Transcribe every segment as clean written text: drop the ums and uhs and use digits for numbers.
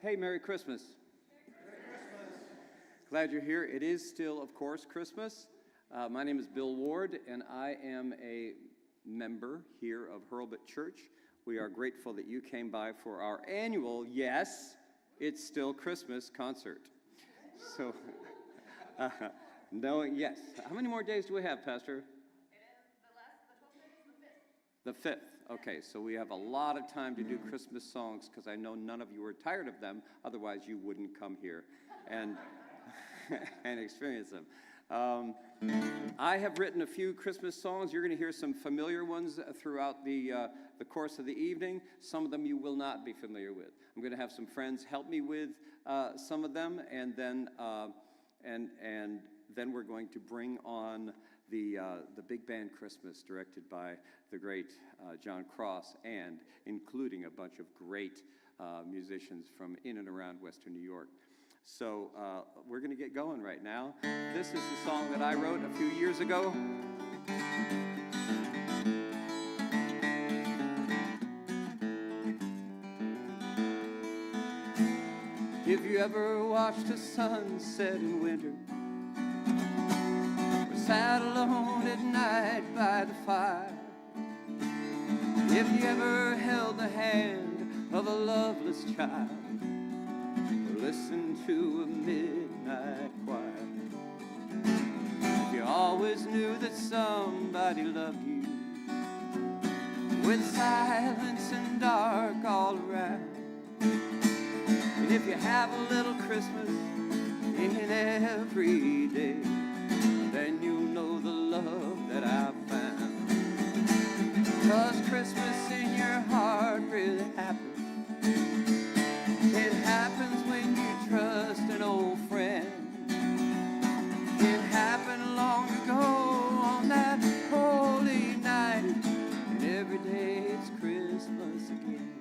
Hey, Merry Christmas. Merry Christmas. Glad you're here. It is still, of course, Christmas. My name is Bill Ward, and I am a member here of Hurlbut Church. We are grateful that you came by for our annual, yes, it's still Christmas concert. So, yes. How many more days do we have, Pastor? The 5th. Okay, so we have a lot of time to do Christmas songs because I know none of you are tired of them. Otherwise, you wouldn't come here and, and experience them. I have written a few Christmas songs. You're going to hear some familiar ones throughout the course of the evening. Some of them you will not be familiar with. I'm going to have some friends help me with some of them, and then we're going to bring on the Big Band Christmas, directed by the great John Cross, and including a bunch of great musicians from in and around Western New York. So we're going to get going right now. This is the song that I wrote a few years ago. If you ever watched a sunset in winter, or sat alone at night by the fire, if you ever held the hand of a loveless child, or listened to a midnight choir, if you always knew that somebody loved you, with silence and dark all around, and if you have a little Christmas in every day, then you'll know the love that I've found. 'Cause Christmas in your heart really happens. It happens when you trust an old friend. It happened long ago on that holy night, and every day it's Christmas again.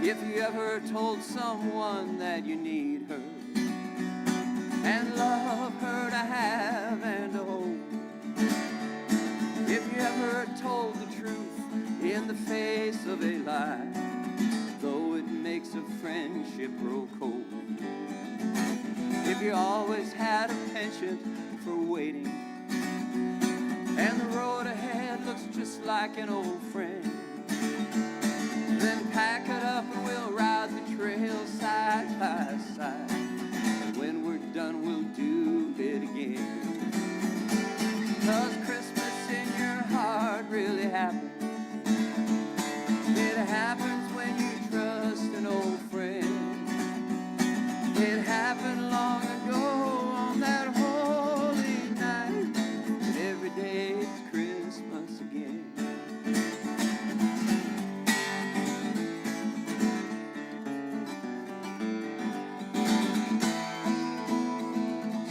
If you ever told someone that you need her, and love her to have and to hold, if you ever told the truth in the face of a lie, though it makes a friendship grow cold, if you always had a penchant for waiting, and the road ahead looks just like an old friend, then pack it up and we'll ride the trail side by side. And when we're done, we'll do it again. 'Cause Christmas in your heart really happens. It happens when you trust an old friend. It happened long ago on that holy night, and every day it's Christmas again.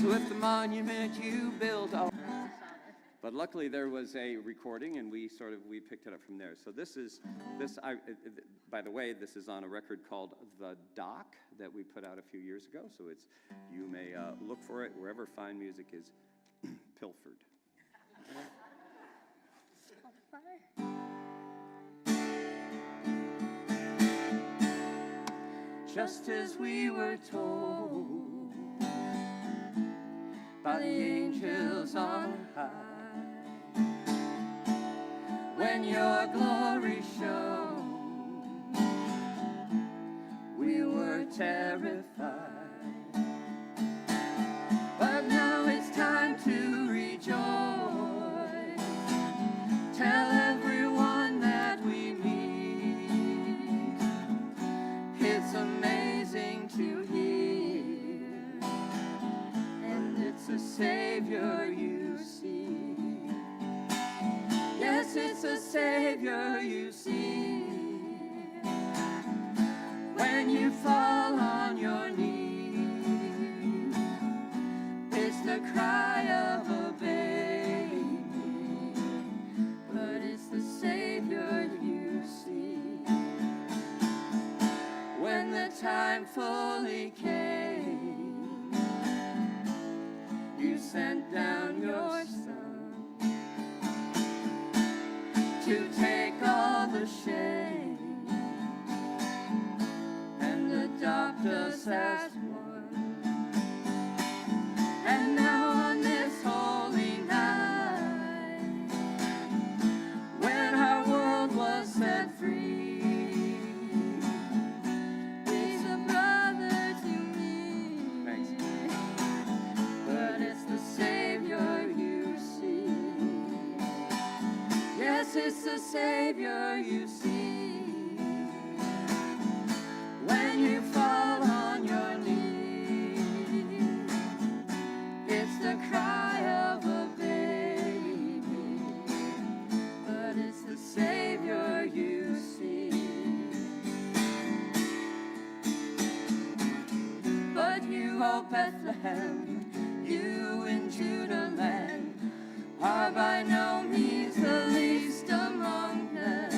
So if the monument you built, but luckily there was a recording, and we picked it up from there. So by the way, this is on a record called The Dock that we put out a few years ago. So you may look for it wherever fine music is pilfered. Just as we were told by the angels on high, when your glory shone, we were terrified. But now it's time to rejoice. Tell everyone that we meet. It's amazing to hear, and it's a Savior you see. Yes, it's a Savior you see. When you fall on your knees, it's the cry of a baby, but it's the Savior you see. When the time fully came, you sent down your Son to take it's the Savior you see. When you fall on your knees, it's the cry of a baby, but it's the Savior you see. But you, O Bethlehem, you in Judah land, are by no means the least among them.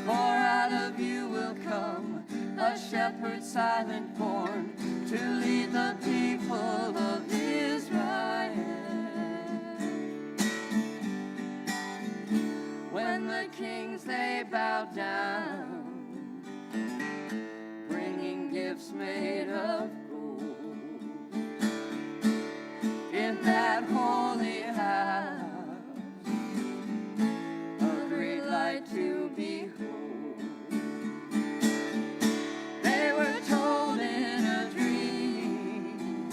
For out of you will come a shepherd silent born, to lead the people of Israel. When the kings they bow down, bringing gifts made of gold, in that holy house, a great light to behold. They were told in a dream,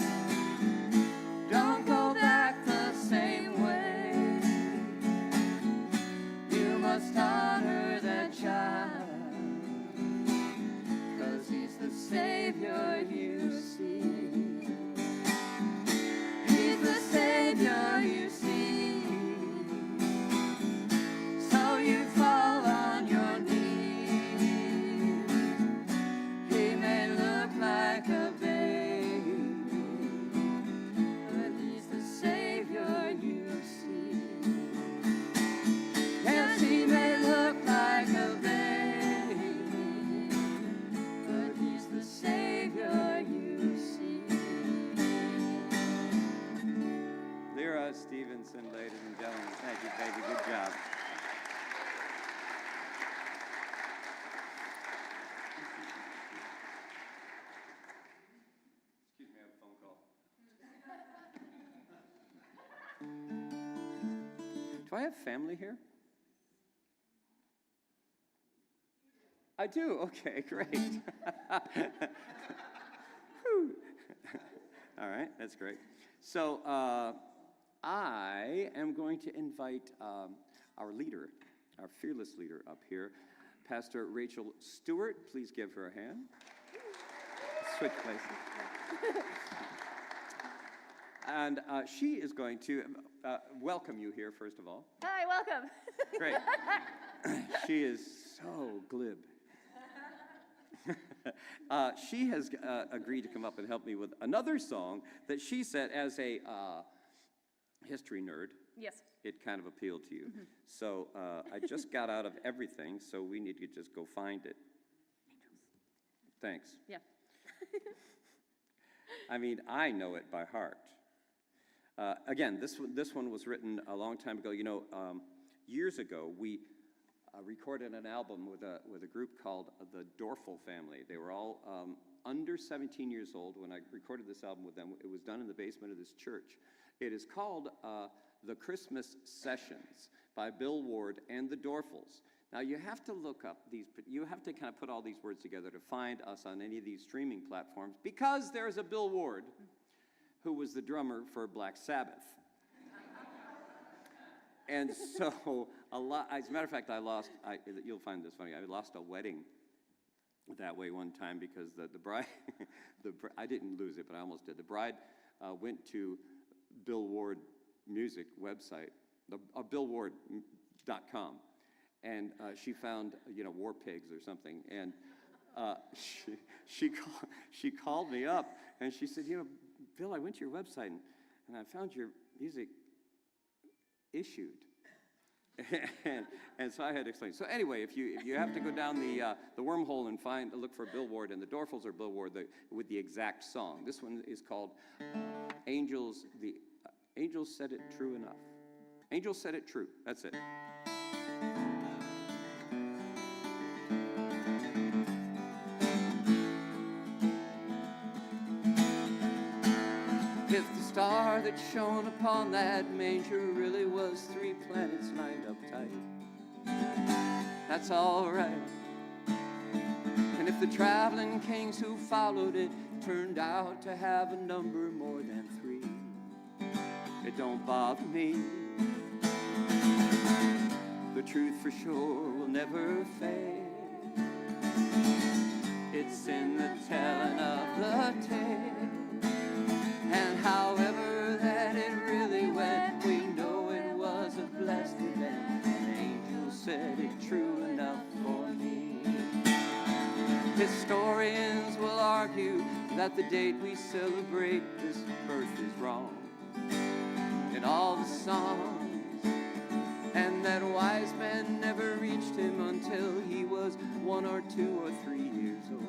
don't go back the same way. You must honor that child, 'cause he's the Savior you see. He's the Savior you see. So you fall on your knees. He may look like a baby, but he's the Savior you see. Yes, he may look like a baby, but he's the Savior you see. Lyra Stevenson, ladies and gentlemen. Thank you, baby. Good job. Excuse me, I have a phone call. Do I have family here? I do. Okay, great. Whew. All right, that's great. So I am going to invite our leader, our fearless leader up here, Pastor Rachel Stewart. Please give her a hand. Switch places. And she is going to welcome you here, first of all. Hi, welcome. Great. She is so glib. She has agreed to come up and help me with another song that she said, as a history nerd, Yes. it kind of appealed to you. Mm-hmm. So I just got out of everything, so we need to just go find it. Thanks. Yeah. I mean, I know it by heart. Again, this one was written a long time ago. You know, years ago, we recorded an album with a group called the Dorfel Family. They were all under 17 years old when I recorded this album with them. It was done in the basement of this church. It is called The Christmas Sessions by Bill Ward and the Dorfels. Now, you have to look up these, you have to kind of put all these words together to find us on any of these streaming platforms, because there's a Bill Ward who was the drummer for Black Sabbath. And so, as a matter of fact, you'll find this funny, I lost a wedding that way one time because the bride, I didn't lose it, but I almost did. The bride went to Bill Ward music website, billward.com, and she found, War Pigs or something, and she called me up, and she said, Bill, I went to your website, and I found your music issued. and so I had to explain. So anyway, if you have to go down the wormhole and look for Bill Ward, and the Dorfels or Bill Ward with the exact song. This one is called Angels. The Angels Said It True Enough. Angels Said It True. That's it. If the star that shone upon that manger really was 3 planets lined up tight, that's all right. And if the traveling kings who followed it turned out to have a number more than 3, it don't bother me. the truth for sure will never fade. It's in the telling of the tale, and however that it really went, we know it was a blessed event. An angel said it true enough for me. Historians will argue that the date we celebrate this birth is wrong in all the songs, and that wise men never reached him until he was 1 or 2 or 3 years old.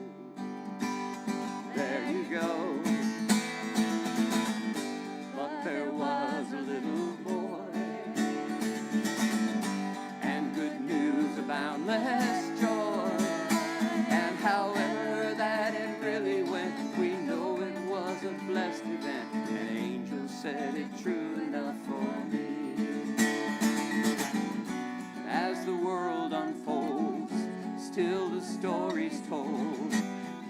There you go. But there was a little boy, and good news of boundless joy. And however that it really went, we know it was a blessed event. An angel said it true enough for me. As the world unfolds, still the story's told.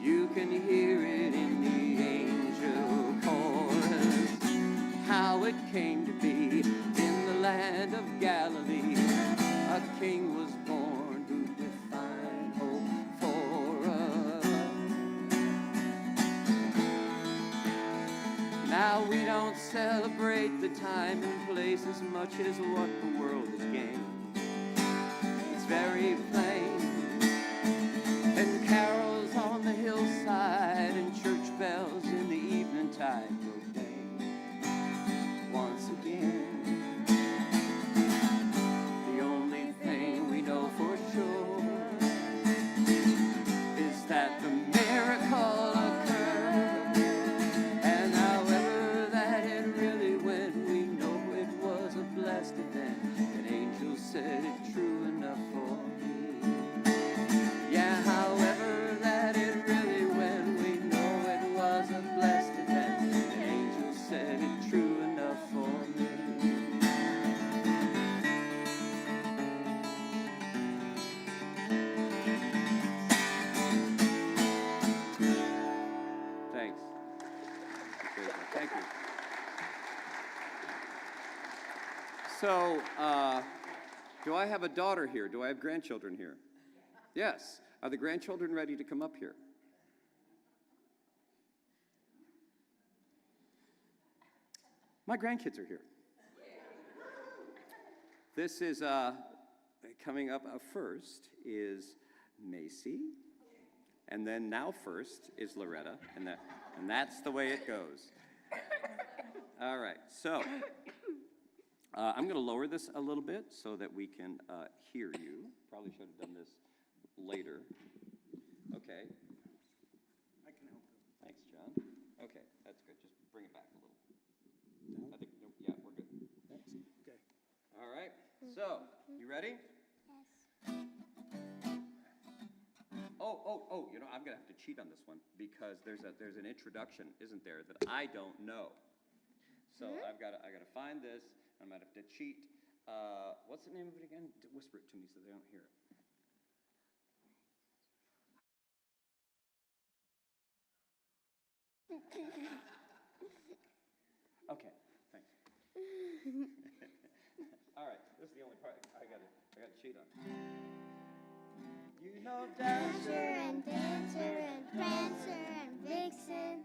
You can hear it in the angel chorus. How it came to be in the land of Galilee, a king was born who defined hope for us. Now we don't celebrate the time and place as much as what the world has gained. It's very plain, and carols on the hillside and church bells in the evening tide proclaim once again. The only thing we know for sure is that the miracle occurred, and however that it really went, we know it was a blessed event. An angel said it true enough for me. Yeah, however that it really went, we know it was a blessed event. An angel said it true enough for me. Thanks. Thank you. So, do I have a daughter here? Do I have grandchildren here? Yes. Are the grandchildren ready to come up here? My grandkids are here. This is coming up first is Macy, and then now first is Loretta, and that's the way it goes. All right, so I'm going to lower this a little bit so that we can hear you. Probably should have done this later. Okay. I can help you. Thanks, John. Okay, that's good. Just bring it back a little. I think, nope, yeah, we're good. Thanks. Okay. All right, so, you ready? Yes. Oh, you know, I'm going to have to cheat on this one because there's an introduction, isn't there, that I don't know. So I got to find this. I'm going to have to cheat. What's the name of it again? Whisper it to me so they don't hear it. Okay, thanks. All right, this is the only part I got to cheat on. You know Dasher and Dancer and Prancer and Vixen,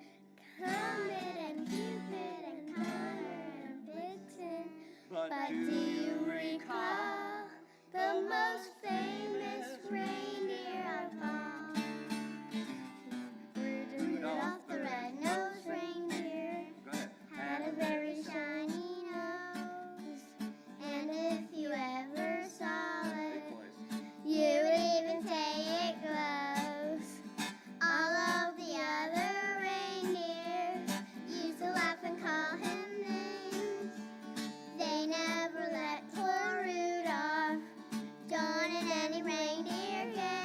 Comet and Cupid and Connor and Blitzen. But do you recall the most famous reindeer of all? Rudolph the red-nosed reindeer had a very shiny nose, and if you ever saw it, you would even say it glows. All of the other reindeers used to laugh and call him names. They never let poor Rudolph join in any reindeer game.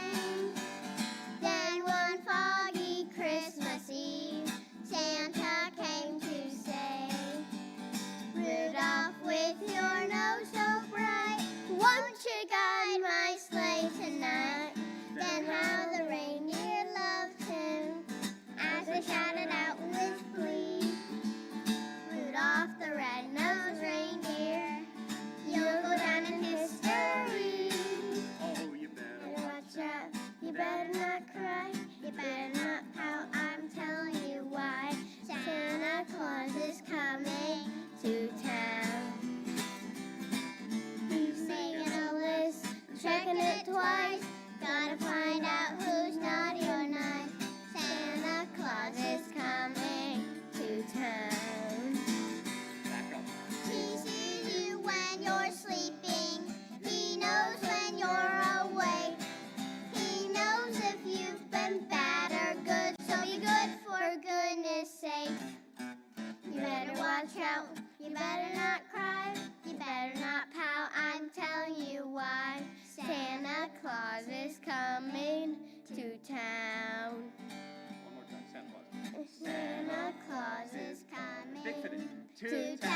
Santa Claus is coming Big finish. to town.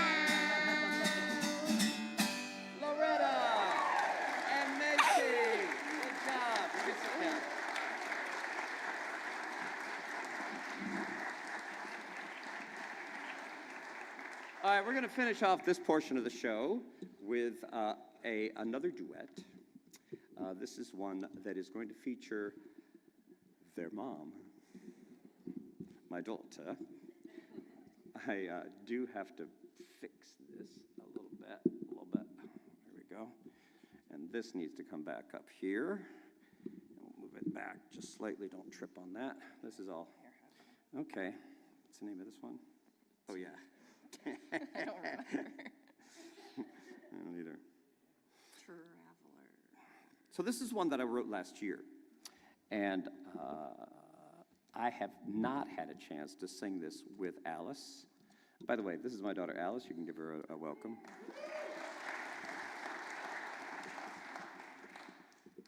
Loretta and Macy. Good job. You can sit down. All right, we're going to finish off this portion of the show with another duet. This is one that is going to feature their mom, my daughter. I do have to fix this a little bit. There we go. And this needs to come back up here. And we'll move it back just slightly. Don't trip on that. This is all. Okay. What's the name of this one? Oh, yeah. I don't remember. I don't either. Traveler. So this is one that I wrote last year. And I have not had a chance to sing this with Alice. By the way, this is my daughter Alice. You can give her a welcome.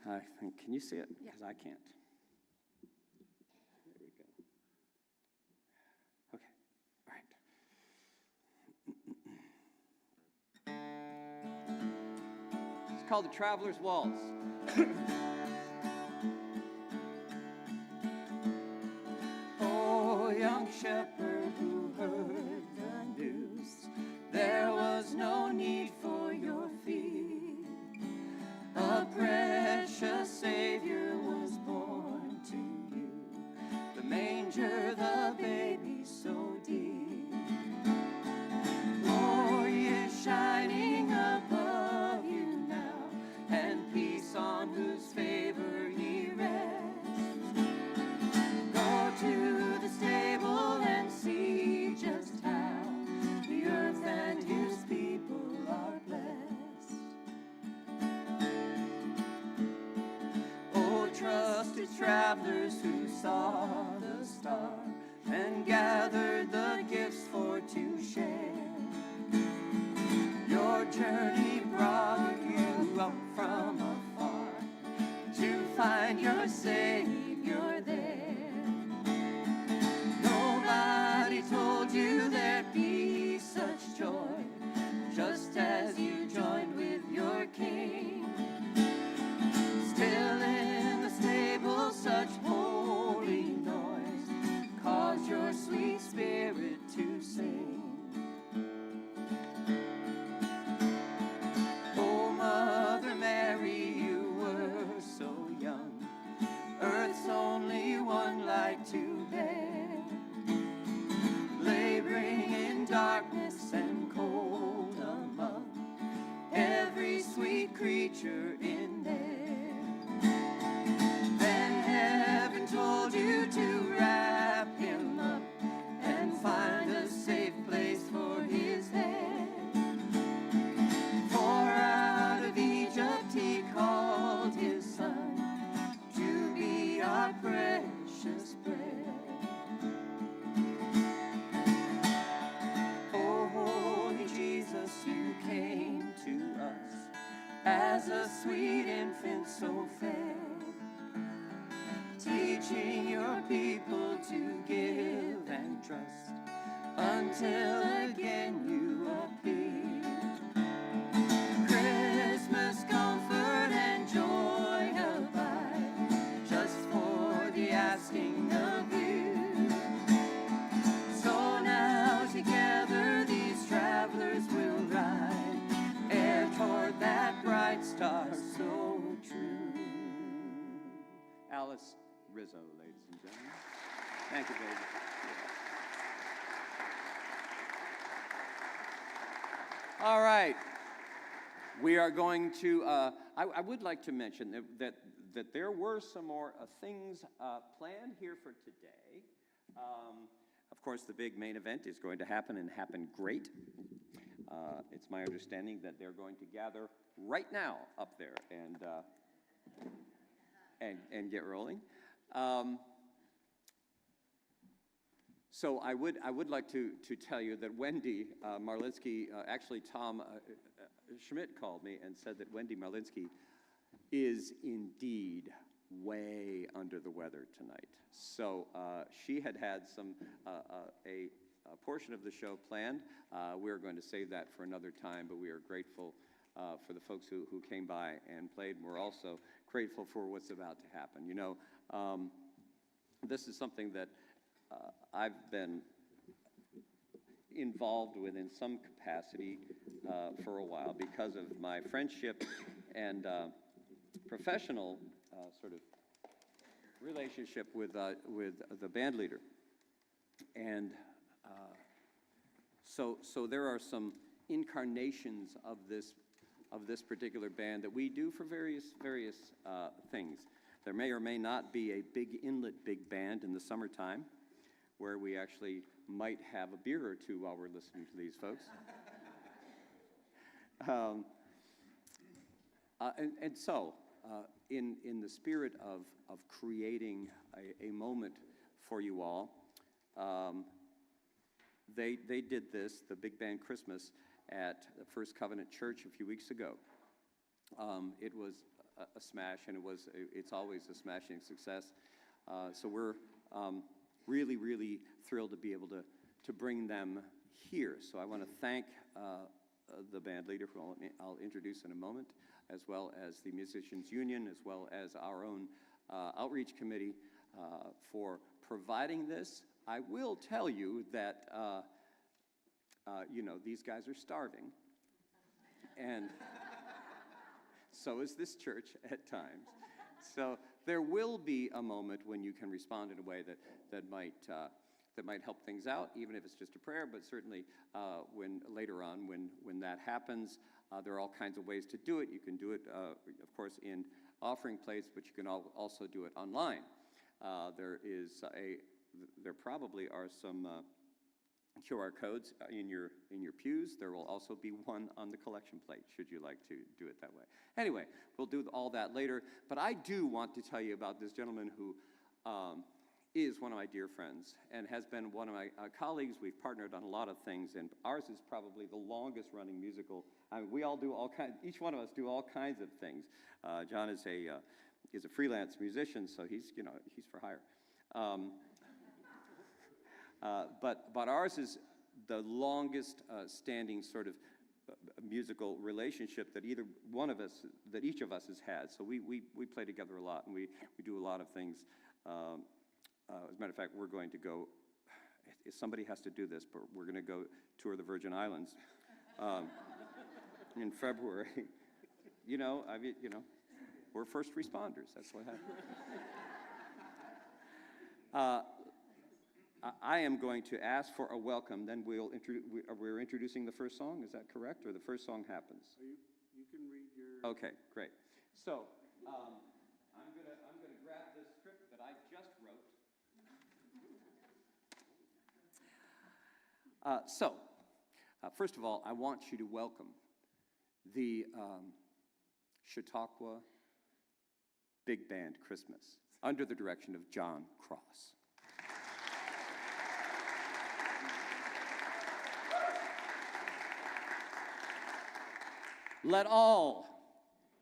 Can you see it? Yeah. Because I can't. There we go. Okay. All right. It's called The Traveler's Waltz. Oh, young shepherd who heard the news, there was no need for your fear. A precious Savior was born to you, the manger, the baby so dear. Glory is shining above you now, and peace on whose favor ye rest. Go to the stable and see just how the earth and his people are blessed. Oh, trusted travelers who saw the star and gathered the gifts for to share. Your journey brought you up from afar to find your Savior there. Nobody told you there'd be such joy, just as you joined with your King. Still in the stable, such holy noise caused your sweet spirit to sing. Oh, Mother Mary, you were so young, Earth's only one light to bear, laboring in darkness and cold among every sweet creature in there. Then heaven told you to wrap him up and find a safe place for his head. For out of Egypt he called his son to be our precious bread. Oh, holy Jesus, you came to us as a sweet infant so fair, teaching your people to give and trust until again you appear. Christmas comfort and joy abide just for the asking of you. So now together these travelers will ride ere toward that bright star so true. Alice Rizzo, ladies and gentlemen. Thank you, baby. All right. We are going to, I would like to mention that there were some more things planned here for today. Of course, the big main event is going to happen and happen great. It's my understanding that they're going to gather right now up there and get rolling. So I would like to tell you that Wendy Marlinski, actually Tom Schmidt called me and said that Wendy Marlinski is indeed way under the weather tonight. So she had some a portion of the show planned. We're going to save that for another time, but we are grateful for the folks who came by and played. And we're also grateful for what's about to happen. You know, this is something that I've been involved with in some capacity for a while because of my friendship and professional sort of relationship with the band leader. And so there are some incarnations of this particular band that we do for various things. There may or may not be a big inlet big band in the summertime where we actually might have a beer or two while we're listening to these folks. So, in the spirit of creating a moment for you all, they did this, the Big Band Christmas, at the First Covenant Church a few weeks ago. It was a smash, and it's always a smashing success. So we're really, really thrilled to be able to bring them here. So I want to thank the band leader, who I'll introduce in a moment, as well as the Musicians Union, as well as our own outreach committee for providing this. I will tell you that, these guys are starving, and so is this church at times. So there will be a moment when you can respond in a way that might help things out, even if it's just a prayer, but certainly when later on, when that happens, there are all kinds of ways to do it. You can do it, of course, in offering plates, but you can also do it online. There probably are some QR codes in your pews. There will also be one on the collection plate, should you like to do it that way. Anyway, we'll do all that later, but I do want to tell you about this gentleman who is one of my dear friends and has been one of my colleagues. We've partnered on a lot of things, and ours is probably the longest running musical. I mean, we all do all kinds, each one of us do all kinds of things. John is a freelance musician, so he's for hire. But ours is the longest standing sort of musical relationship that each of us has had. So we play together a lot, and we do a lot of things. As a matter of fact, we're going to go, somebody has to do this, but we're going to go tour the Virgin Islands in February. We're first responders. That's what happened. I am going to ask for a welcome. Then we're introducing the first song. Is that correct, or the first song happens? You can read your. Okay, great. So I'm gonna grab this script that I just wrote. First of all, I want you to welcome the Chautauqua Big Band Christmas under the direction of John Cross. Let all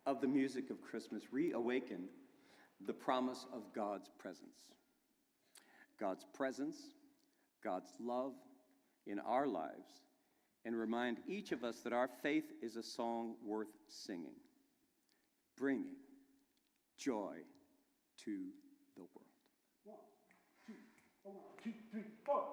of the music of Christmas reawaken the promise of God's presence. God's presence, God's love in our lives, and remind each of us that our faith is a song worth singing, bringing joy to the world. 1, 2, 3, 4.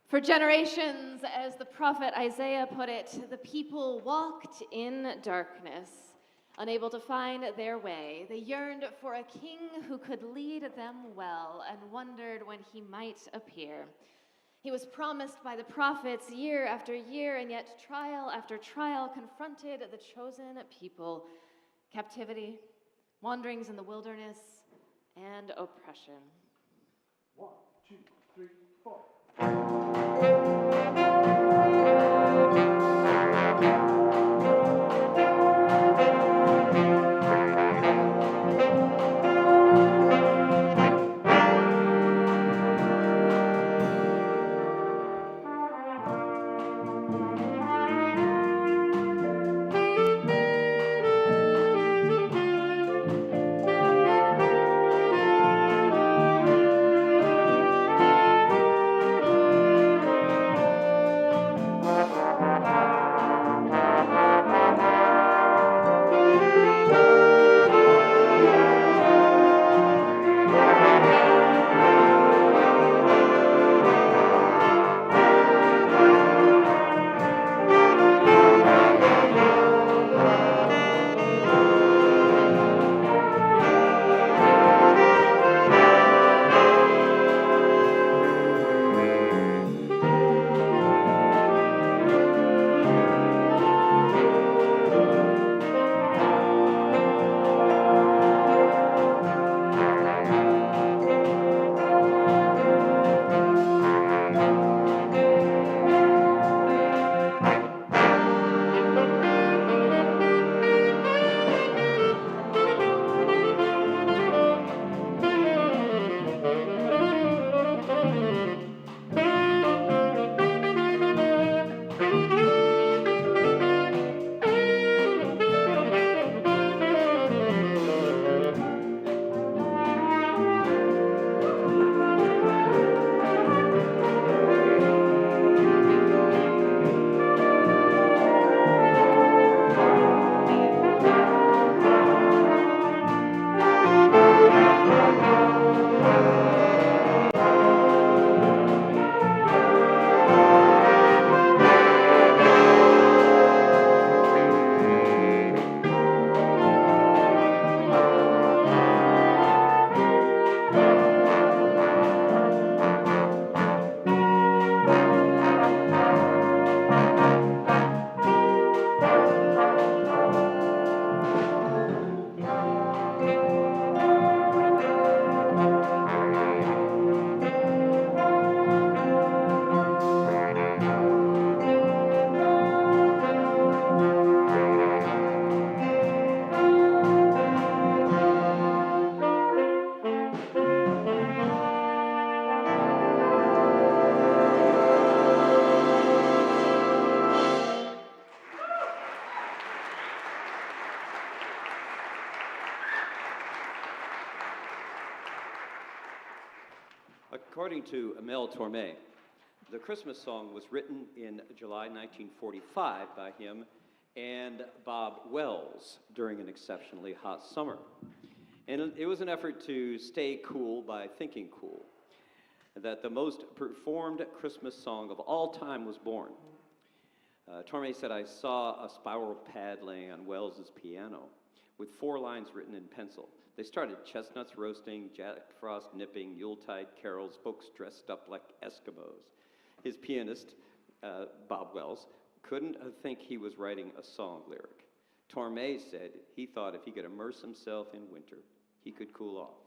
For generations, as the prophet Isaiah put it, the people walked in darkness, unable to find their way. They yearned for a king who could lead them well and wondered when he might appear. He was promised by the prophets year after year, and yet trial after trial confronted the chosen people. Captivity, wanderings in the wilderness, and oppression. 1, 2, 3, 4. According to Mel Torme, the Christmas song was written in July 1945 by him and Bob Wells during an exceptionally hot summer. And it was an effort to stay cool by thinking cool, that the most performed Christmas song of all time was born. Torme said, "I saw a spiral pad laying on Wells's piano with 4 lines written in pencil. They started chestnuts roasting, Jack Frost nipping, Yuletide carols, folks dressed up like Eskimos." His pianist, Bob Wells, couldn't think he was writing a song lyric. Torme said he thought if he could immerse himself in winter, he could cool off.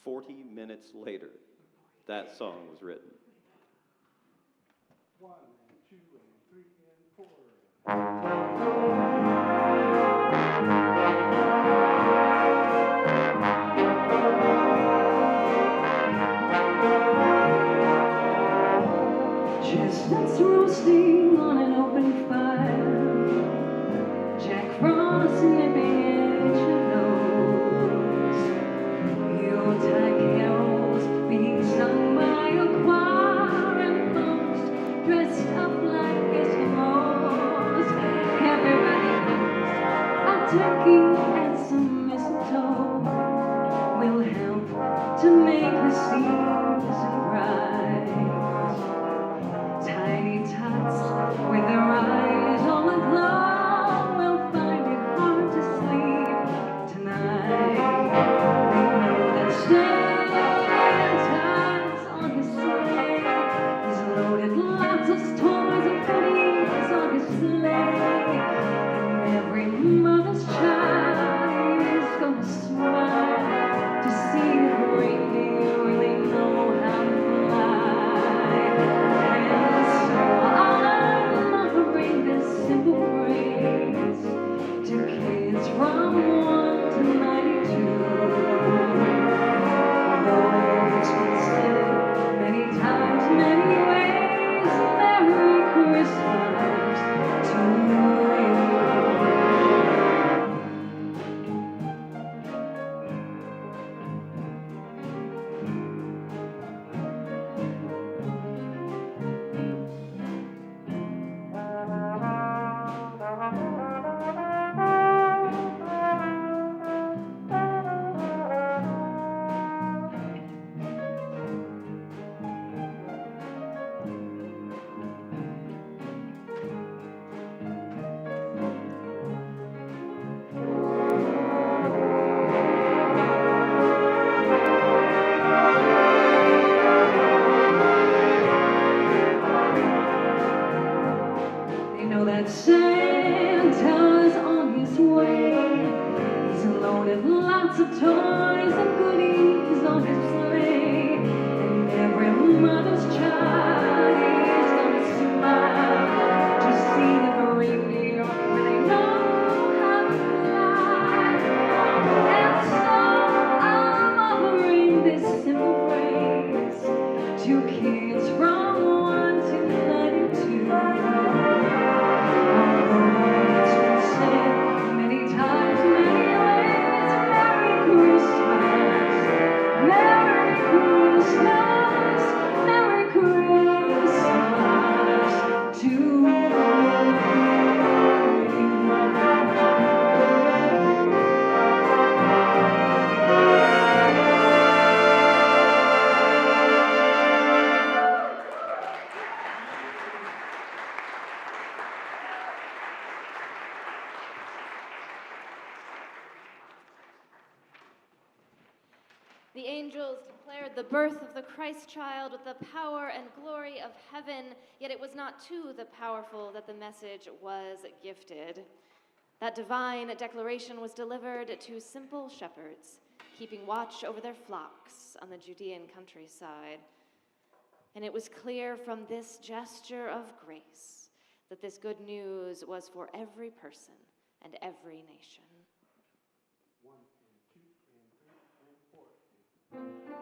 40 minutes later, that song was written. 1, 2, 3, and 4. Chestnuts roasting on an open fire, Jack Frost nipping at your nose, Yuletide carols being sung by a choir, and folks dressed up like Eskimos. Everybody knows a turkey and some mistletoe will help to make the season bright. two kids from 1 to 92. Although it's been said many times, many ways, Merry Christmas, Merry Christmas, Merry Christmas to you. The angels declared the birth of the Christ child with the power and glory of heaven, yet it was not to the powerful that the message was gifted. That divine declaration was delivered to simple shepherds, keeping watch over their flocks on the Judean countryside. And it was clear from this gesture of grace that this good news was for every person and every nation. 1 and 2 and 3 and 4.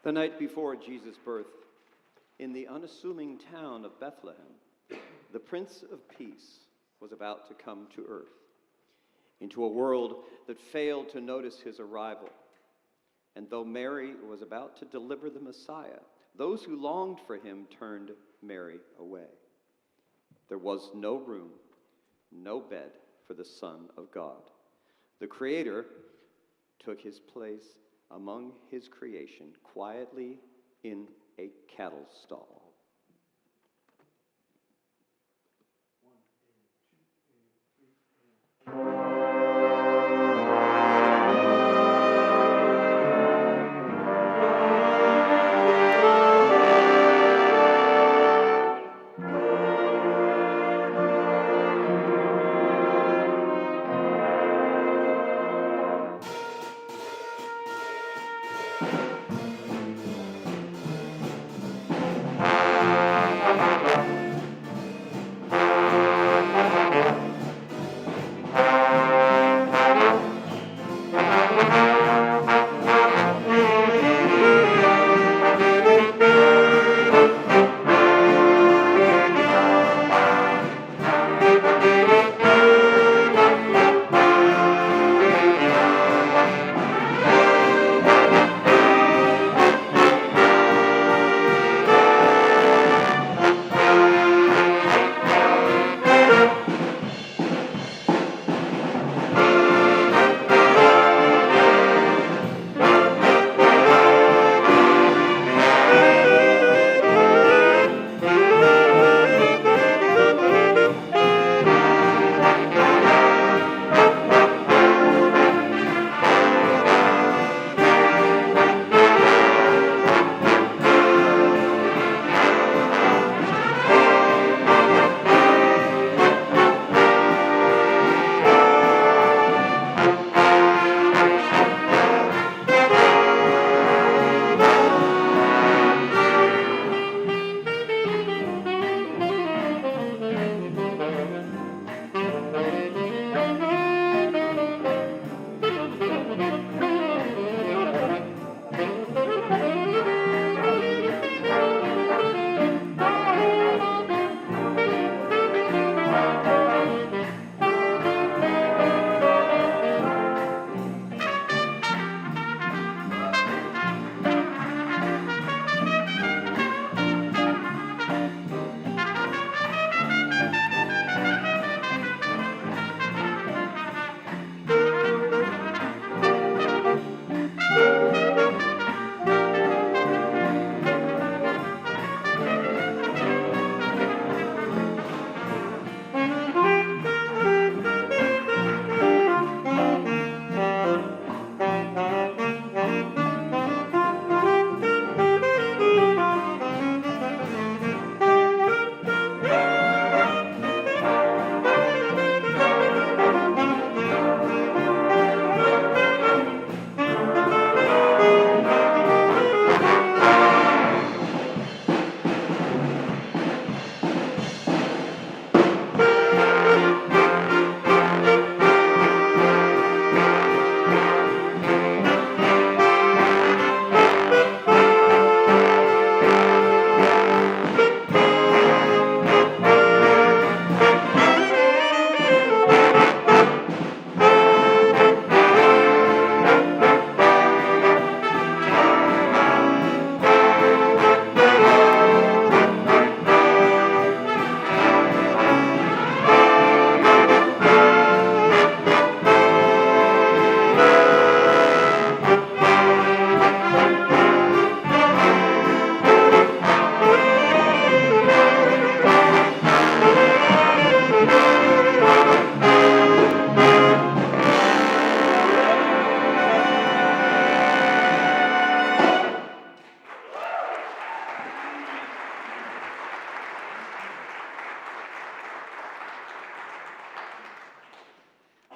The night before Jesus' birth, in the unassuming town of Bethlehem, the Prince of Peace was about to come to earth, into a world that failed to notice his arrival. And though Mary was about to deliver the Messiah, those who longed for him turned Mary away. There was no room, no bed for the Son of God. The Creator took his place among his creation quietly in a cattle stall.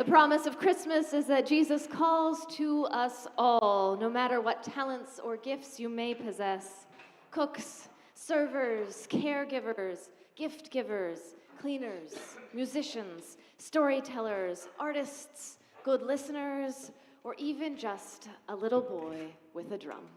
The promise of Christmas is that Jesus calls to us all, no matter what talents or gifts you may possess. Cooks, servers, caregivers, gift givers, cleaners, musicians, storytellers, artists, good listeners, or even just a little boy with a drum.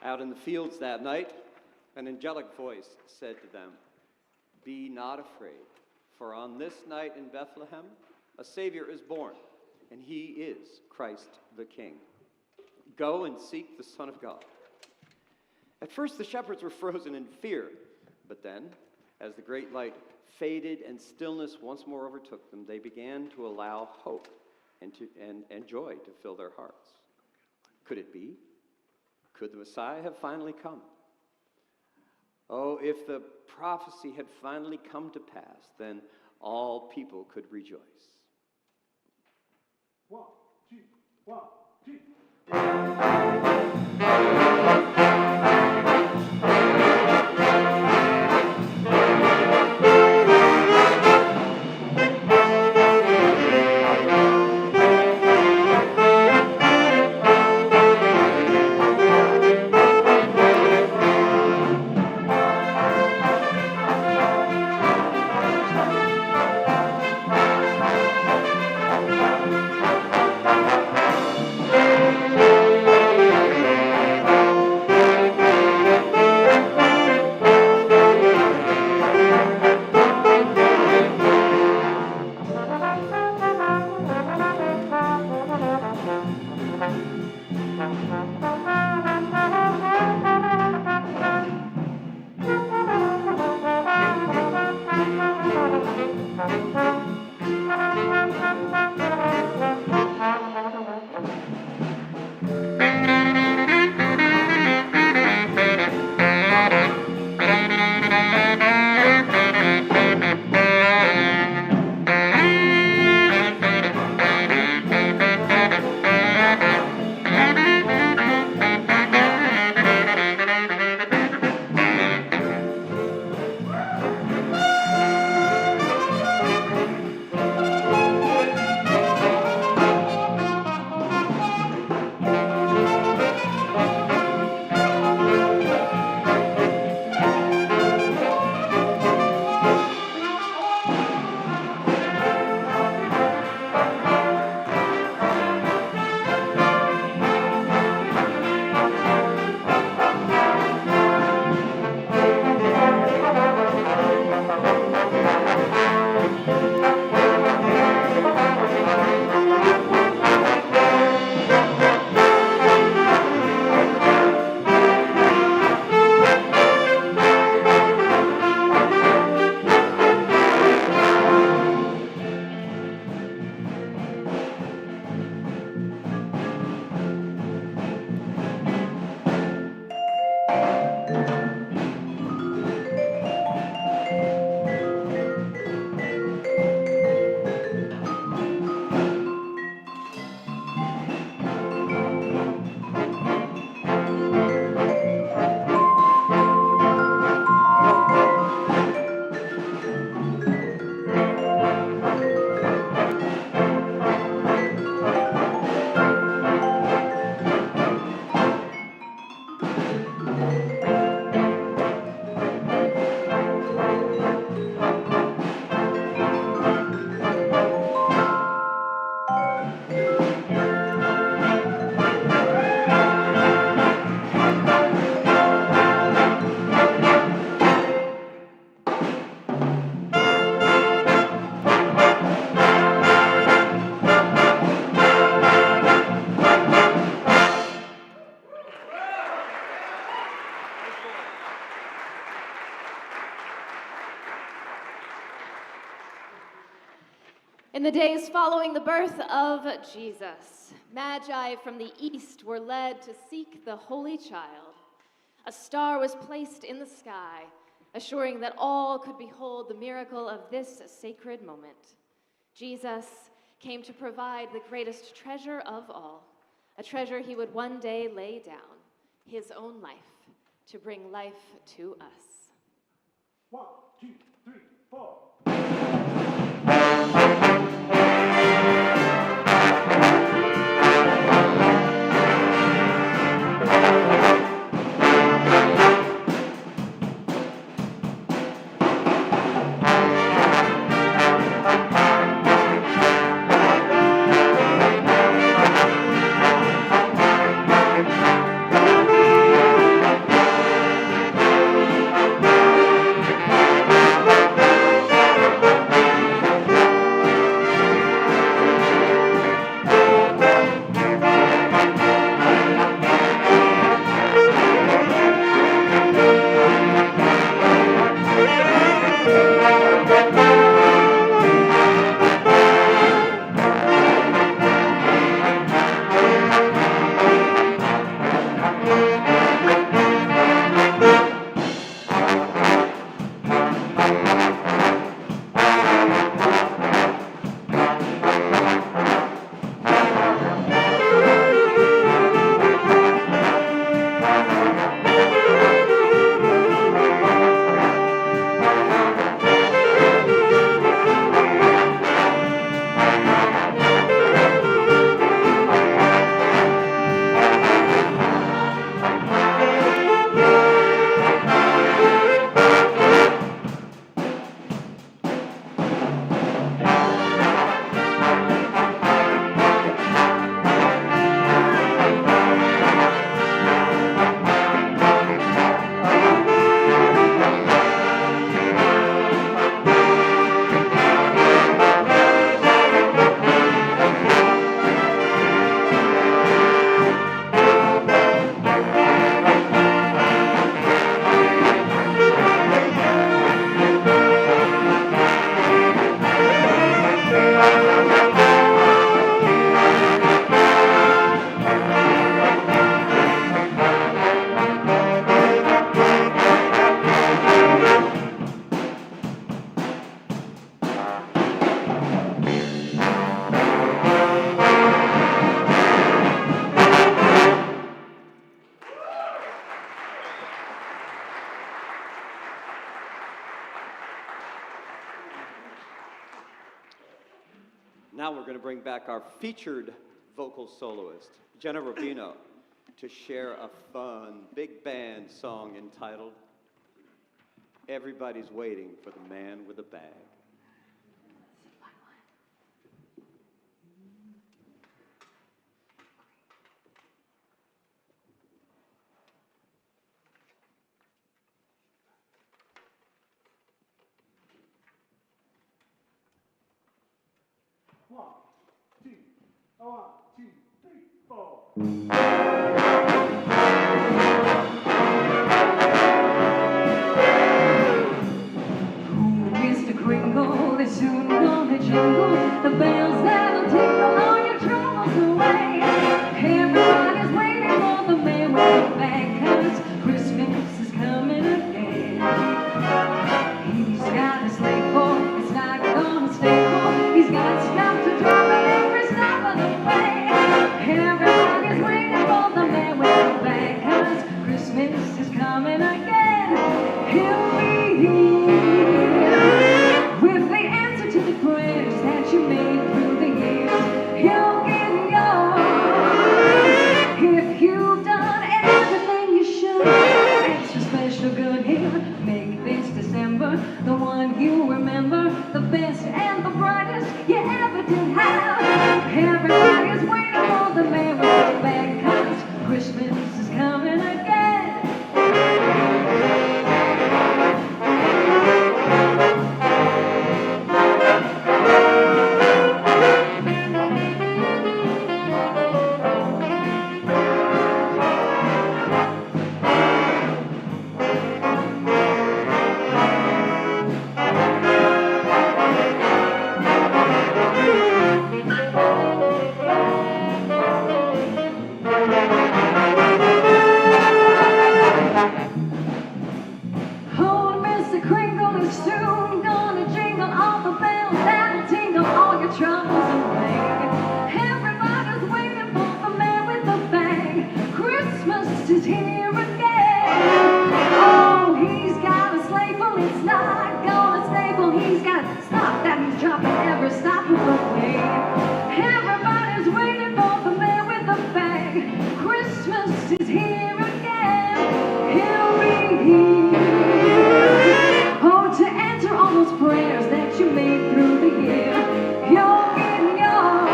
Out in the fields that night, an angelic voice said to them, "Be not afraid, for on this night in Bethlehem a Savior is born, and he is Christ the King. Go and seek the Son of God." At first the shepherds were frozen in fear, but then, as the great light faded and stillness once more overtook them, they began to allow hope and joy to fill their hearts. Could it be? Could the Messiah have finally come? Oh, if the prophecy had finally come to pass, then all people could rejoice. 1, 2, 1, 2. In the days following the birth of Jesus, Magi from the east were led to seek the Holy Child. A star was placed in the sky, assuring that all could behold the miracle of this sacred moment. Jesus came to provide the greatest treasure of all, a treasure he would one day lay down, his own life, to bring life to us. 1, 2, 3, 4. Now we're going to bring back our featured vocal soloist, Jenna Robino, to share a fun big band song entitled Everybody's Waiting for the Man with a Bag. One, two, one, two, three, four. Mr. Kringle is soon gonna jingle the bells that'll tingle all your troubles away. Everybody's waiting for the man with the bag, 'cause Christmas is coming again. He's got a sleigh full, it's not gonna stay full. He's got stuff to drop at every stop of the way. Everybody's waiting for the man with the bag, 'cause Christmas is coming again. He'll be here with the answer to the prayers that you made through the years. He'll get yours if you've done everything you should. Extra special good, he'll make this December the one you remember, the best and the brightest you ever did have. Everybody's waiting for the man with the bag, 'cause Christmas is coming again. Old Mr. Kringle is soon gonna jingle all the bells that'll tingle all your troubles away. Everybody's waiting for the man with the bag. Christmas is here again. Oh, he's got a sleigh full, it's not gonna stay full. He's got stuff that he's dropping every stop of the way. Everybody's waiting for the man with the bag. Christmas is here again. He'll be here. Oh, to answer all those prayers that you made through the year. You're getting yours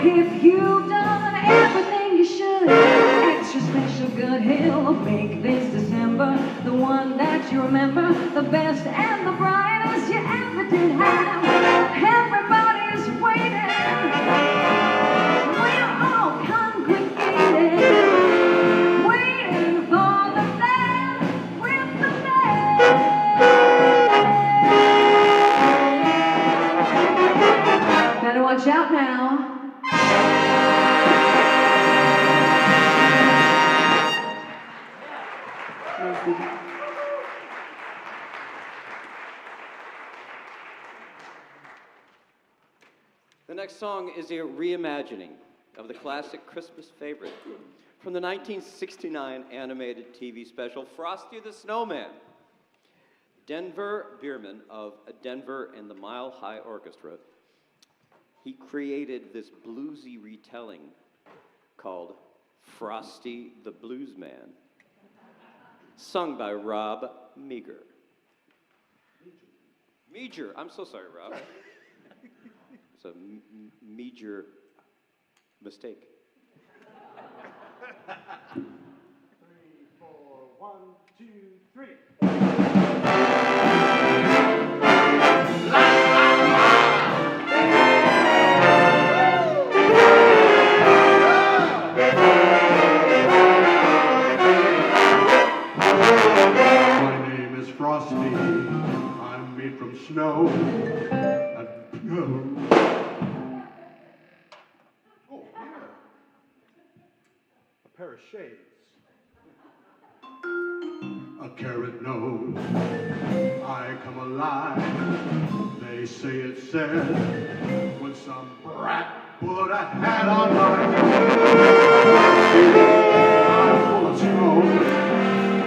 if you've done everything you should. Extra special good, he'll make this December the one that you remember, the best and the brightest you ever did have. Everybody's waiting. We're all congregated, waiting for the man with the bag. Better watch out now. The next song is a reimagining of the classic Christmas favorite from the 1969 animated TV special Frosty the Snowman. Denver Bierman of Denver and the Mile High Orchestra, he created this bluesy retelling called Frosty the Blues Man, sung by Rob Meger. Meger, I'm so sorry, Rob. It's a Meger mistake. 3, 4, 1, 2, 3. My name is Frosty. I'm made from snow. Oh, yeah. A pair of shades. A carrot nose. I come alive. They say it's said when some brat put a hat on my head. I'm full of smoke.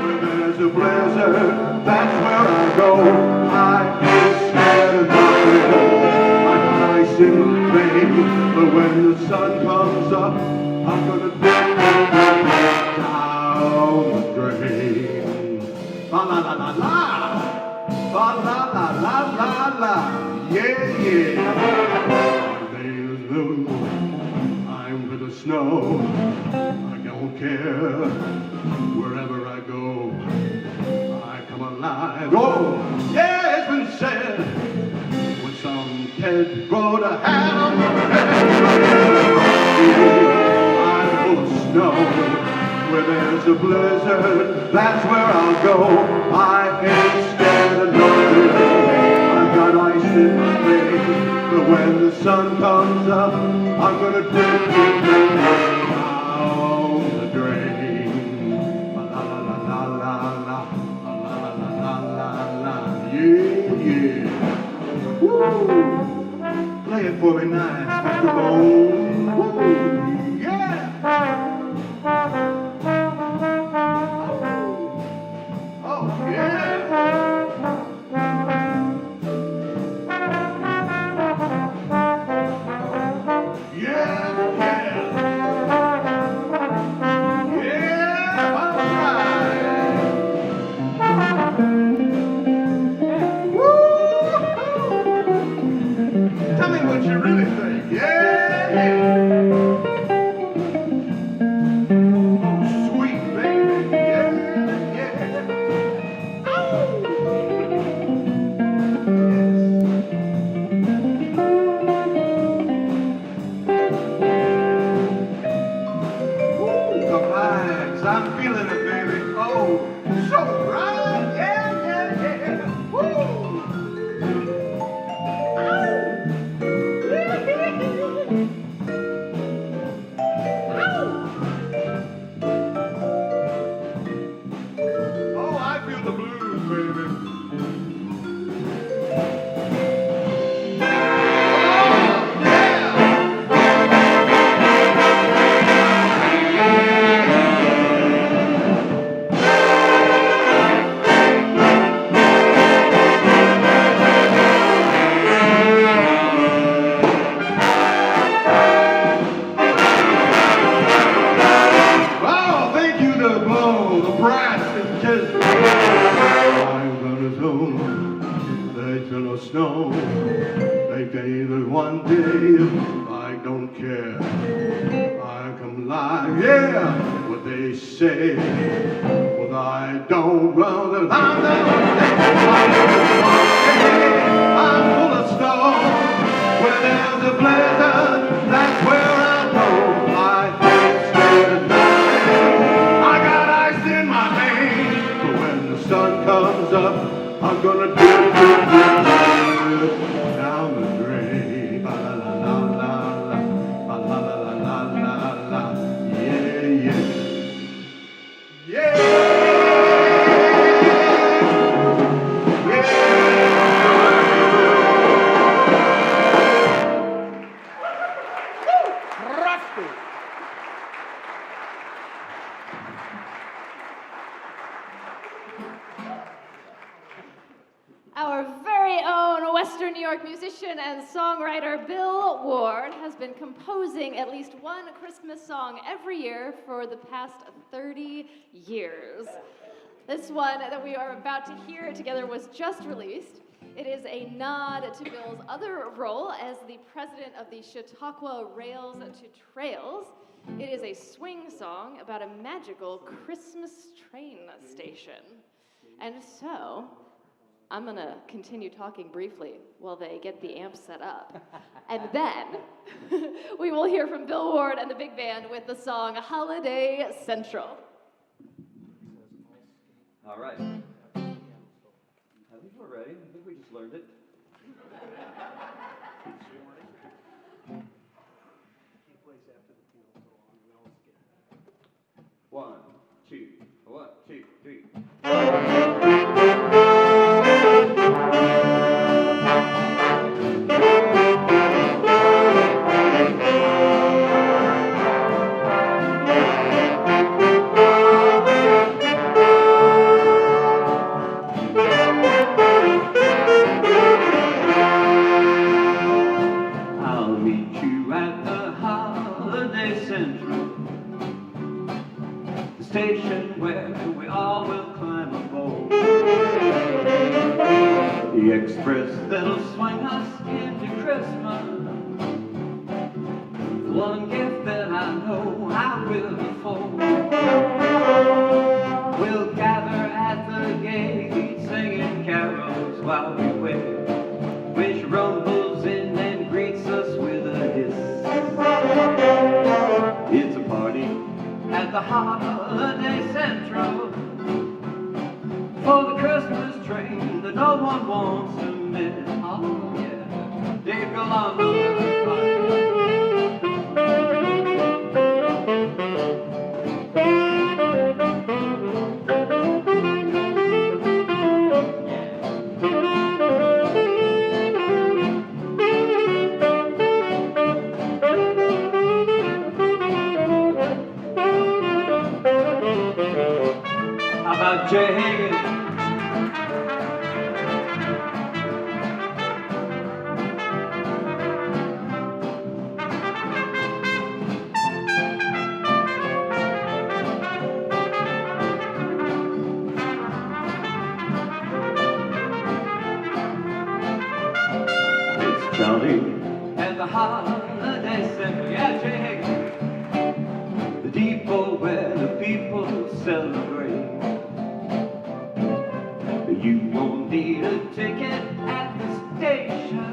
Where there's a blizzard, that's where I go. I ain't scared of nothing. I'm nice vain. But when the sun comes up, I'm gonna down the drain. La la la la la, la la la la la la, yeah yeah. The day is blue, I'm with the snow. I don't care wherever I go. I come alive. Oh, yeah, it's been said. When some kid grow to have I'm full of snow. Where there's a blizzard, that's where I'll go. I ain't scared of nothing. I've got ice in my veins. But when the sun comes up, I'm gonna drink it down the drain. La la la la la la, la la la la la la, yeah yeah. Woo! Play it for me nice, Mr. Bone. Woo! Yeah! Oh, yeah! Yeah, yeah! Yeah, all right! Woo! Tell me what you really think. Yeah, yeah. Oh, sweet baby. Yeah, yeah. Oh. Yes. Woo, the vibes. I'm feeling it, baby. Oh, so right. Yeah, yeah, yeah. Woo. Oh, I feel the blues, baby. Oh, oh, thank you, the blow, the brass, and just I'm gonna zone. There's no snow. They can either one day. I don't care. I come live. Yeah, what they say. Well, I don't. Well, I'm full of snow. Where there's a blizzard, that's where I go. I ain't scared of nothing. I got ice in my veins. But when the sun comes up, I'm gonna do it down the drain. La la la la la, la la la la la la, yeah yeah. Yeah. Our very own Western New York musician and songwriter Bill Ward has been composing at least one Christmas song every year for the past 30 years. This one that we are about to hear together was just released. It is a nod to Bill's other role as the president of the Chautauqua Rails to Trails. It is a swing song about a magical Christmas train station. And so, I'm going to continue talking briefly while they get the amp set up. And then we will hear from Bill Ward and the big band with the song Holiday Central. All right. I think we're ready. I think we just learned it. One, two, three. I'll meet station where we all will climb aboard. The express that'll swing us into Christmas. One gift that I know I will afford. We'll gather at the gate, singing carols while we wait, which rumbles in and greets us with a hiss. It's a party at the Holiday Central for the Christmas train that no one wants to miss. Oh yeah, Dave Galando, everybody. How about Jay Hagan? It's Johnny at the Holiday Center. Yeah, Jay Hagan. The depot where the people celebrate. You won't need a ticket at the station,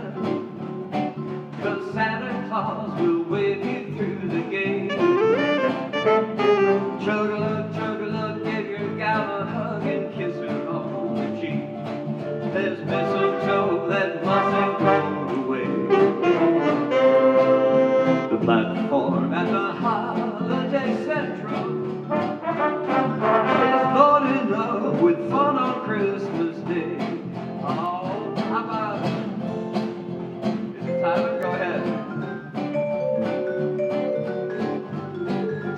'cause Santa Claus will wave you through the gate. Chug-a-lug, give your gal a hug and kiss her on the cheek. There's mistletoe that mustn't go away. The platform at the Holiday Central is loaded up with fun on Christmas Day. Oh, how about it? Is it Tyler? Go ahead.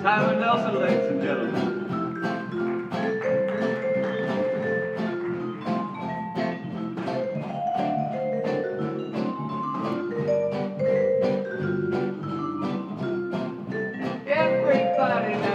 Tyler Nelson, ladies and gentlemen. Everybody now.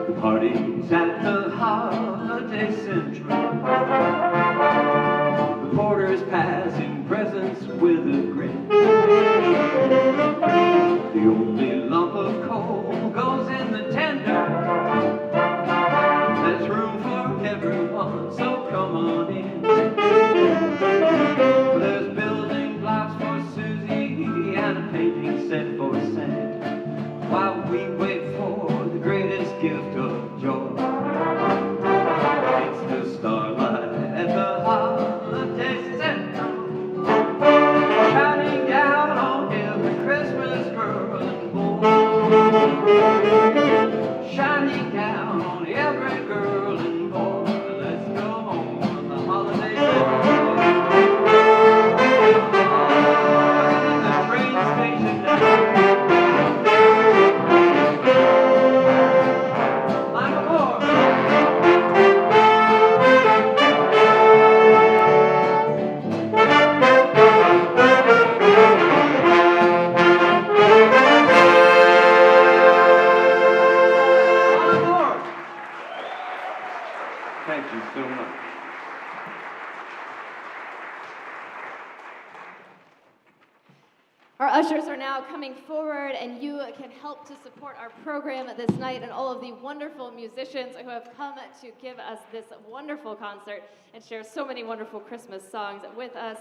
The party's at the Holiday Central. The porter's passing presents with a grin. The only lump of coal goes in the tender. There's room for everyone, so come on in. There's building blocks for Susie and a painting set for Sam, while we wait for the greatest gift of joy. It's the starlight at the Holiday Center, shining down on every Christmas girl and boy. Shining down on every girl and boy. Let's go home on the Holiday Center. In the train station now. Line of four. Thank you so much. Our ushers are now coming forward, and you can help to support our program this night and all of the wonderful musicians who have come to give us this wonderful concert and share so many wonderful Christmas songs with us.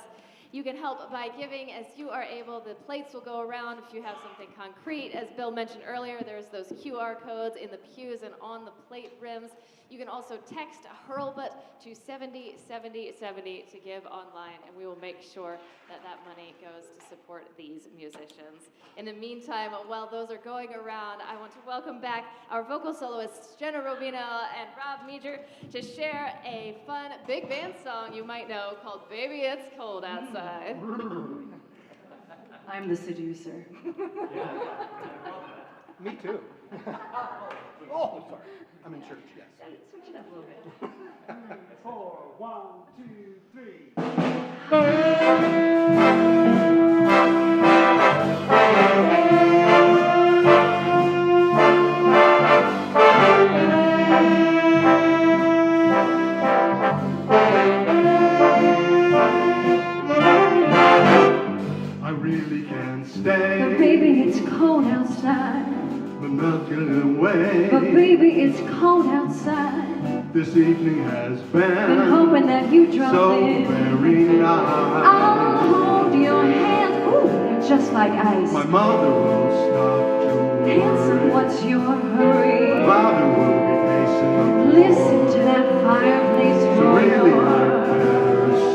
You can help by giving as you are able. The plates will go around if you have something concrete. As Bill mentioned earlier, there's those QR codes in the pews and on the plate rims. You can also text Hurlbut to 707070 to give online, and we will make sure that that money goes to support these musicians. In the meantime, while those are going around, I want to welcome back our vocal soloists, Jenna, Robino, and Rob Meger, to share a fun big band song you might know called Baby It's Cold Outside. I'm the seducer. Me too. Oh, sorry. I'm in church, yes. Switch it up a little bit. 4, 1, 2, 3. I really can't stay. But baby, it's cold outside. But not getting away. But baby, it's cold outside. This evening has Been hoping that you drop so in. very nice. I'll hold your hands. Ooh, they're just like ice. My mother will stop to Handsome, what's your hurry? Father will be pacing the floor. Listen to that fireplace So really roar. I better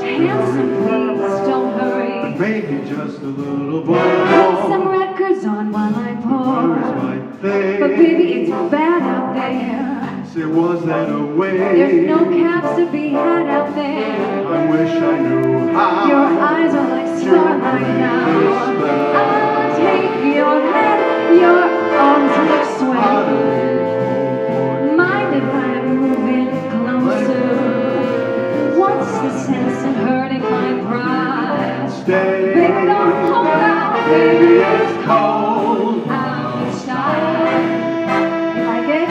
Handsome, please don't hurry. maybe just a little more. Put some records on while I Where's pour. my thing? But baby, it's bad out there. Say, was that a way? There's no cabs to be had out there. I wish I knew how. Your eyes are like starlight now. I'll take your hand, your arms look sweaty. Mind if I move in closer? What's the sense in hurting my pride? Stay. Baby, don't hold out, Baby, it's cold. outside. You like it?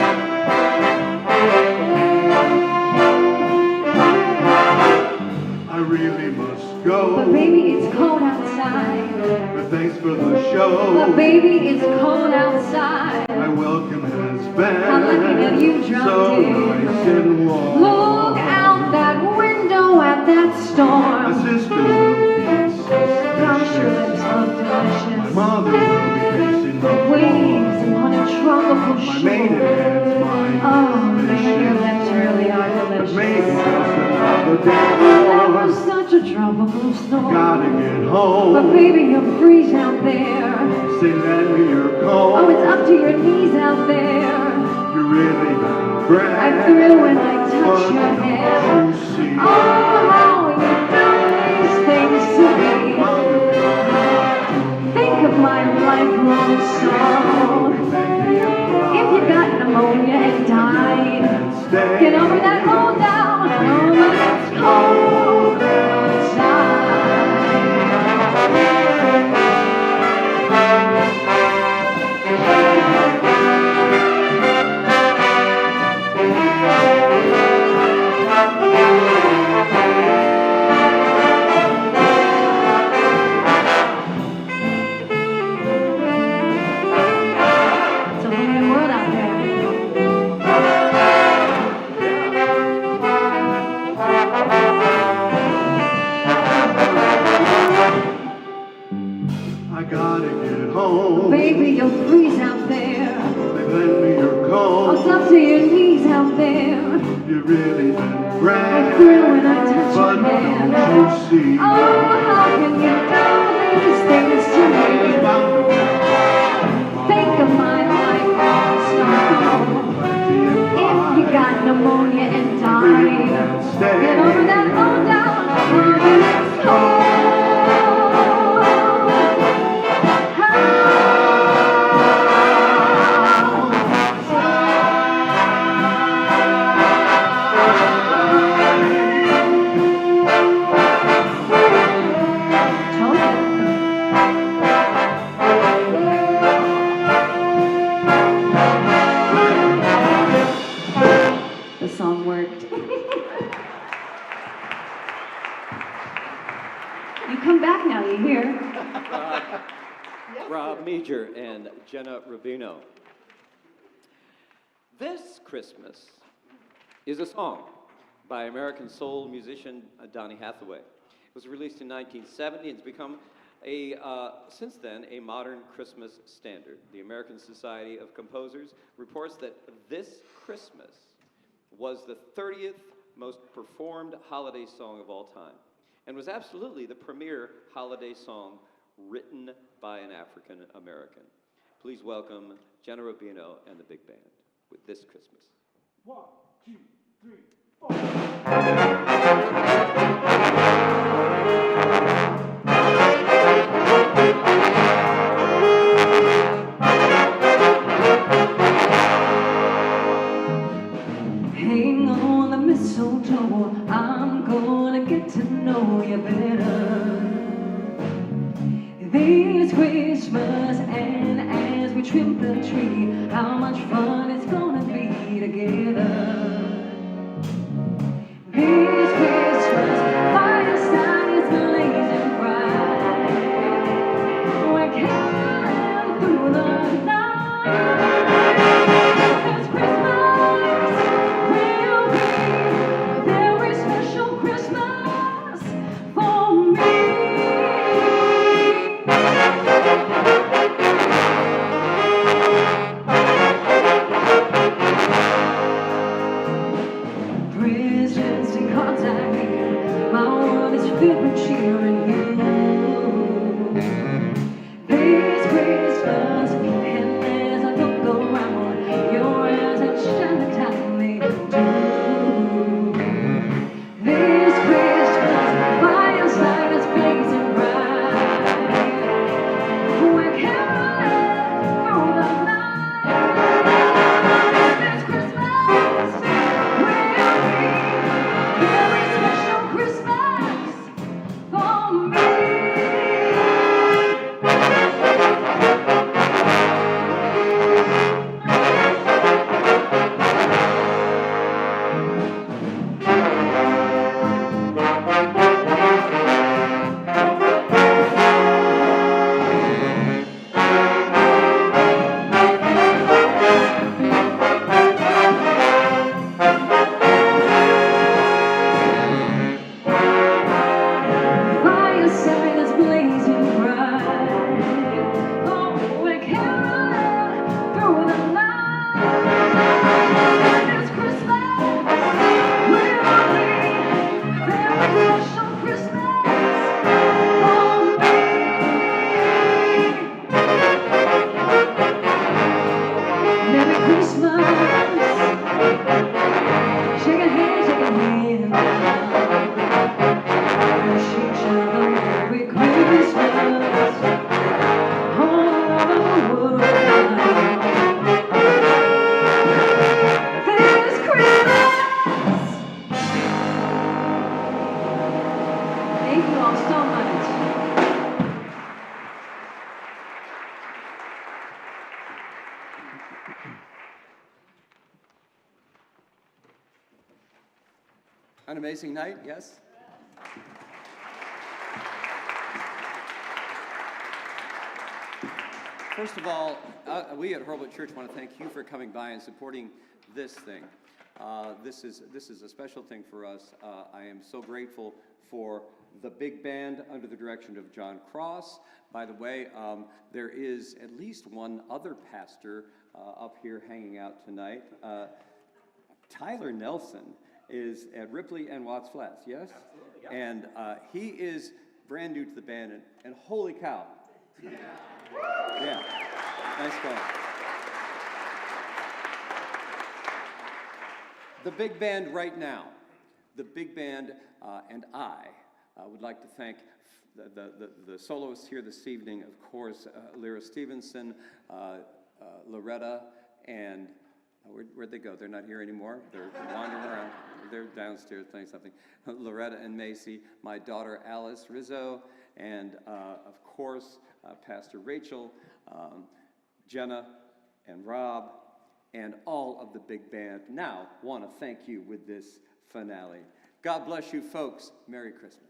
I really must go. But baby, it's cold outside. But thanks for the show. But baby, it's cold outside. My welcome has been I'm lucky that you dropped so in. nice and warm. Look out that window at that My storm. sister will be Gosh, your lips suspicious. look My delicious. mother will be pacing the Waves floor. upon a tropical My maiden shore. aunt's mine. Oh, baby, your lips really are delicious. Maybe just another day That was more. such a tropical storm. Gotta get home. But baby, you'll freeze out there. Say, lend me your coat. Oh, it's up to your knees out there. You really been grand. I thrill when I touch But your don't hair. you see? Oh, how you do these things to me. Think of my lifelong sorrow. If you got pneumonia and died, get over that, roll down. Oh, but it's cold It's a lonely world out there. I gotta get home. Baby, you'll freeze out there. They lend me your Oh, it's coat. up to your knees out there. You really been I grand. thrill when I touch But your hand. don't you see? Oh, how can you do these things to me? Think of my lifelong sorrow. If you got pneumonia and died, get over that, roll down. Oh, it's cold. Told you. The song worked. You come back now, you hear? Rob Meger and Jenna Robino. This Christmas is a song by American soul musician Donny Hathaway. It was released in 1970 and it's become since then a modern Christmas standard. The American Society of Composers reports that this Christmas was the 30th most performed holiday song of all time and was absolutely the premier holiday song written by an African American. Please welcome Jenna Robino and the big band with This Christmas. 1, 2, 3, 4. toe. I'm gonna get to know you better this Christmas, and as we trim the tree, how much fun it's gonna be together. This Christmas, fireside is blazing bright. We're caroling through the night. This Christmas will be a very special Christmas for me. Presents and cards I give, my world is filled with cheer and you. This Christmas, and as I look around, your eyes outshine the time they do. This Christmas, fireside is blazing bright. We're caroling through the night. This Christmas will be a very special Christmas for me. Fireside is blazing bright. Oh, we're caroling through the night. This Christmas will be a very special Christmas for me. Merry Christmas. Shake a hand, shake a hand now. Wish each other Merry Christmas all over the world. This Christmas. Thank you all so much. An amazing night, yes? First of all, we at Hurlbut Church want to thank you for coming by and supporting this thing. This is a special thing for us. I am so grateful for the big band under the direction of John Cross. By the way, there is at least one other pastor up here hanging out tonight. Tyler Nelson is at Ripley and Watts Flats, yes? Absolutely, yeah. And he is brand new to the band, and holy cow. Yeah, nice going. The big band right now, the big band and I would like to thank the soloists here this evening, of course, Lyra Stevenson, Loretta, and where'd they go? They're not here anymore. They're wandering around. They're downstairs playing something. Loretta and Macy, my daughter Alice Rizzo, and of course, Pastor Rachel, Jenna, and Rob, and all of the big band. Now, want to thank you with this finale. God bless you, folks. Merry Christmas.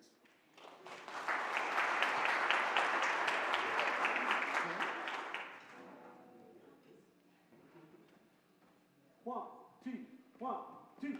One, two, one, two.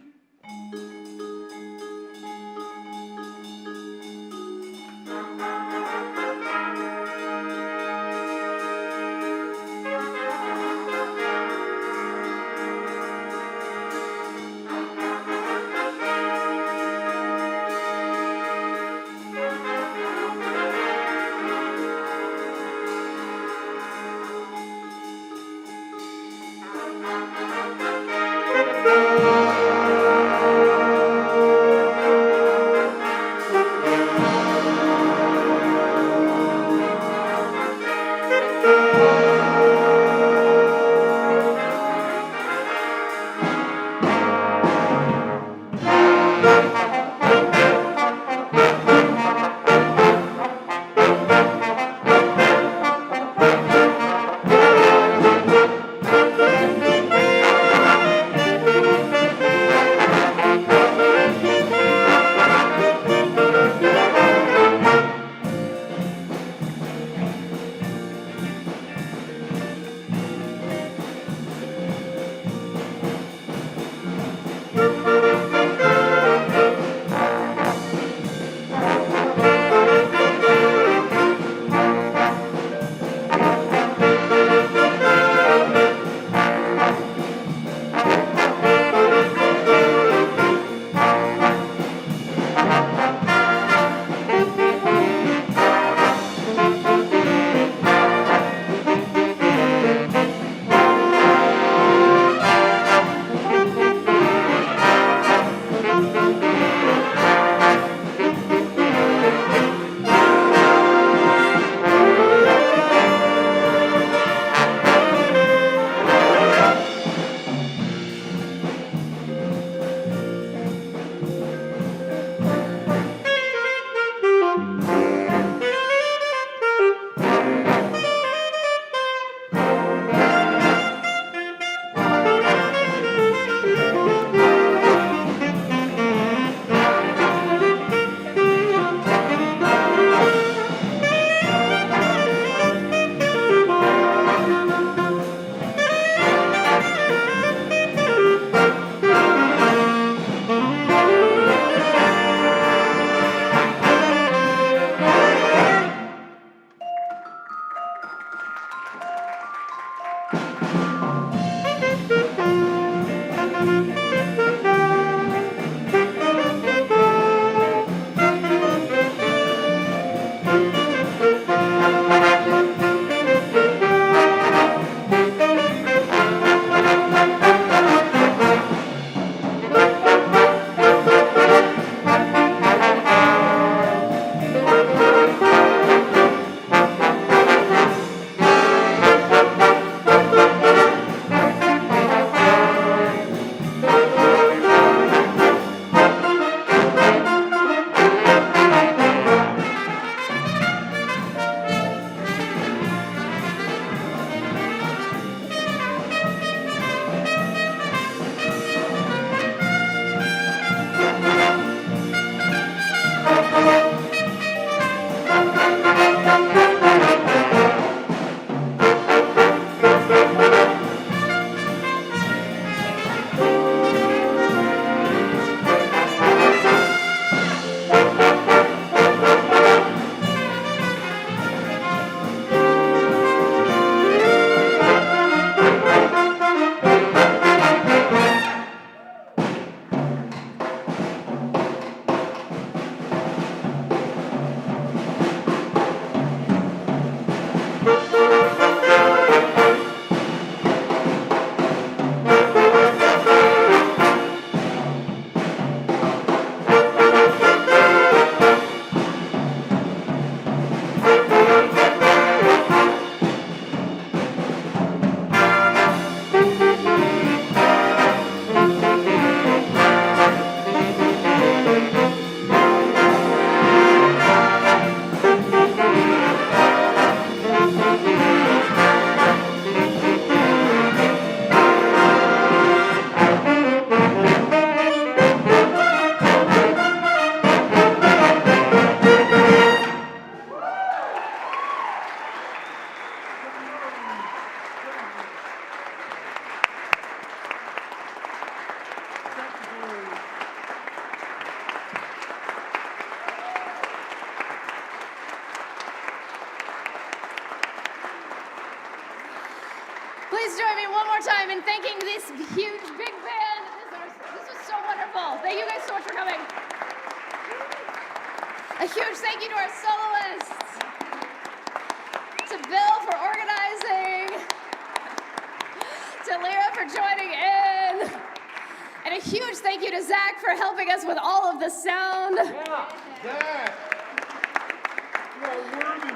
Please join me one more time in thanking this huge big band. This was so wonderful. Thank you guys so much for coming. A huge thank you to our soloists, to Bill for organizing, to Lyra for joining in, and a huge thank you to Zach for helping us with all of the sound. Yeah, Zach. You are worthy.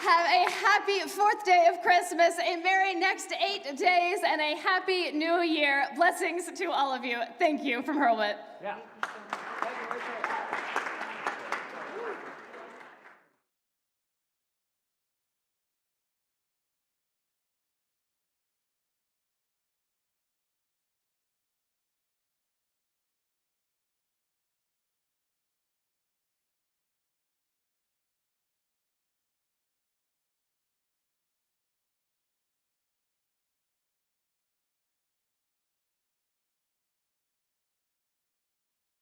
Have a happy 4th day of Christmas, a merry next 8 days, and a happy new year. Blessings to all of you. Thank you from Hurlbut. Yeah.